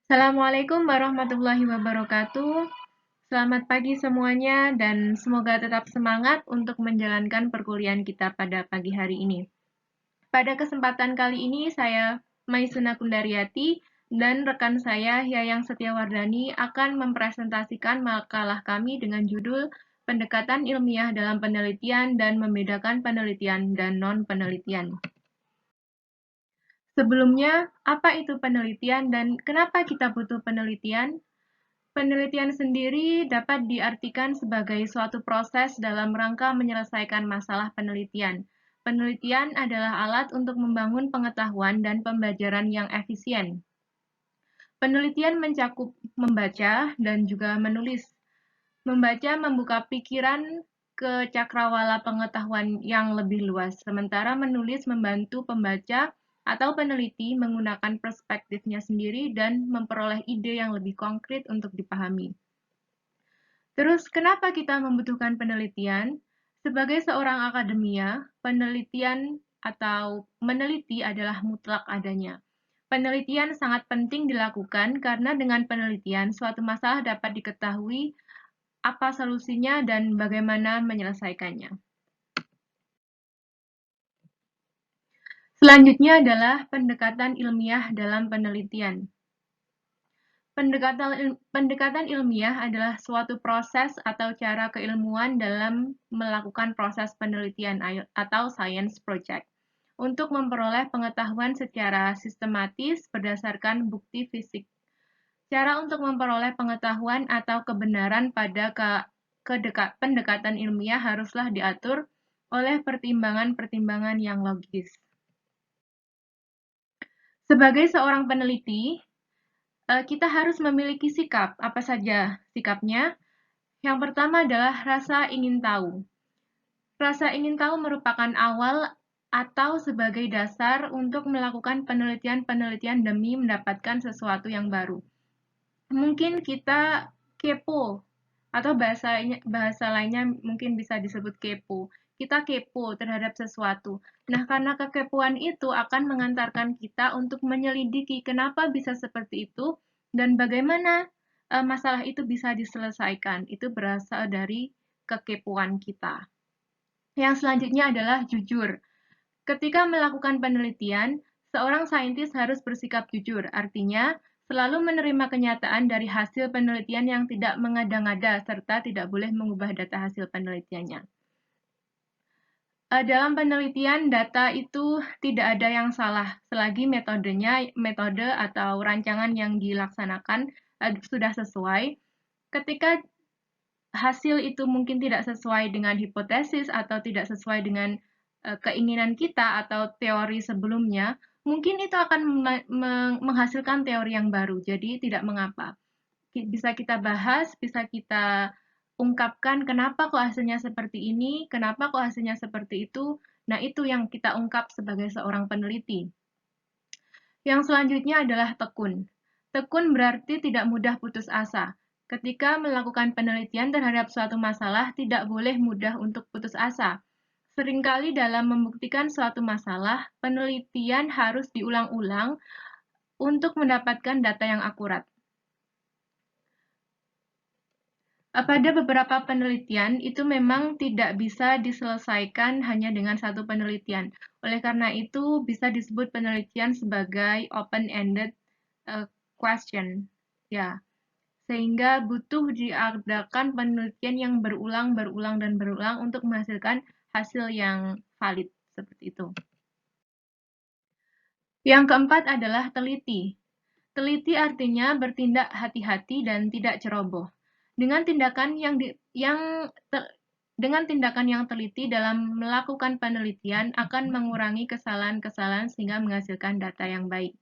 Assalamualaikum warahmatullahi wabarakatuh. Selamat pagi semuanya dan semoga tetap semangat untuk menjalankan perkuliahan kita pada pagi hari ini. Pada kesempatan kali ini saya Maisuna Kundaryati dan rekan saya Yayang Setiawardani akan mempresentasikan makalah kami dengan judul Pendekatan Ilmiah dalam Penelitian dan Membedakan Penelitian dan Non-Penelitian. Sebelumnya, apa itu penelitian dan kenapa kita butuh penelitian? Penelitian sendiri dapat diartikan sebagai suatu proses dalam rangka menyelesaikan masalah penelitian. Penelitian adalah alat untuk membangun pengetahuan dan pembelajaran yang efisien. Penelitian mencakup membaca dan juga menulis. Membaca membuka pikiran ke cakrawala pengetahuan yang lebih luas, sementara menulis membantu pembaca atau peneliti menggunakan perspektifnya sendiri dan memperoleh ide yang lebih konkret untuk dipahami. Terus, kenapa kita membutuhkan penelitian? Sebagai seorang akademia, penelitian atau meneliti adalah mutlak adanya. Penelitian sangat penting dilakukan karena dengan penelitian suatu masalah dapat diketahui apa solusinya dan bagaimana menyelesaikannya. Selanjutnya adalah pendekatan ilmiah dalam penelitian. Pendekatan ilmiah adalah suatu proses atau cara keilmuan dalam melakukan proses penelitian atau science project untuk memperoleh pengetahuan secara sistematis berdasarkan bukti fisik. Cara untuk memperoleh pengetahuan atau kebenaran pada pendekatan ilmiah haruslah diatur oleh pertimbangan-pertimbangan yang logis. Sebagai seorang peneliti, kita harus memiliki sikap. Apa saja sikapnya? Yang pertama adalah rasa ingin tahu. Rasa ingin tahu merupakan awal atau sebagai dasar untuk melakukan penelitian-penelitian demi mendapatkan sesuatu yang baru. Mungkin kita kepo, atau bahasa lainnya mungkin bisa disebut kepo. Kita kepo terhadap sesuatu. Nah, karena kekepoan itu akan mengantarkan kita untuk menyelidiki kenapa bisa seperti itu dan bagaimana masalah itu bisa diselesaikan. Itu berasal dari kekepoan kita. Yang selanjutnya adalah jujur. Ketika melakukan penelitian, seorang saintis harus bersikap jujur, artinya selalu menerima kenyataan dari hasil penelitian yang tidak mengada-ngada serta tidak boleh mengubah data hasil penelitiannya. Dalam penelitian, data itu tidak ada yang salah selagi metode atau rancangan yang dilaksanakan sudah sesuai. Ketika hasil itu mungkin tidak sesuai dengan hipotesis atau tidak sesuai dengan keinginan kita atau teori sebelumnya, mungkin itu akan menghasilkan teori yang baru. Jadi tidak mengapa. Bisa kita bahas, bisa kita ungkapkan kenapa kok hasilnya seperti ini, kenapa kok hasilnya seperti itu. Nah, itu yang kita ungkap sebagai seorang peneliti. Yang selanjutnya adalah tekun. Tekun berarti tidak mudah putus asa. Ketika melakukan penelitian terhadap suatu masalah, tidak boleh mudah untuk putus asa. Seringkali dalam membuktikan suatu masalah, penelitian harus diulang-ulang untuk mendapatkan data yang akurat. Pada beberapa penelitian, itu memang tidak bisa diselesaikan hanya dengan satu penelitian. Oleh karena itu, bisa disebut penelitian sebagai open-ended question. Ya, sehingga butuh diadakan penelitian yang berulang untuk menghasilkan hasil yang valid seperti itu. Yang keempat adalah teliti. Teliti artinya bertindak hati-hati dan tidak ceroboh. Dengan tindakan yang teliti dalam melakukan penelitian akan mengurangi kesalahan-kesalahan sehingga menghasilkan data yang baik.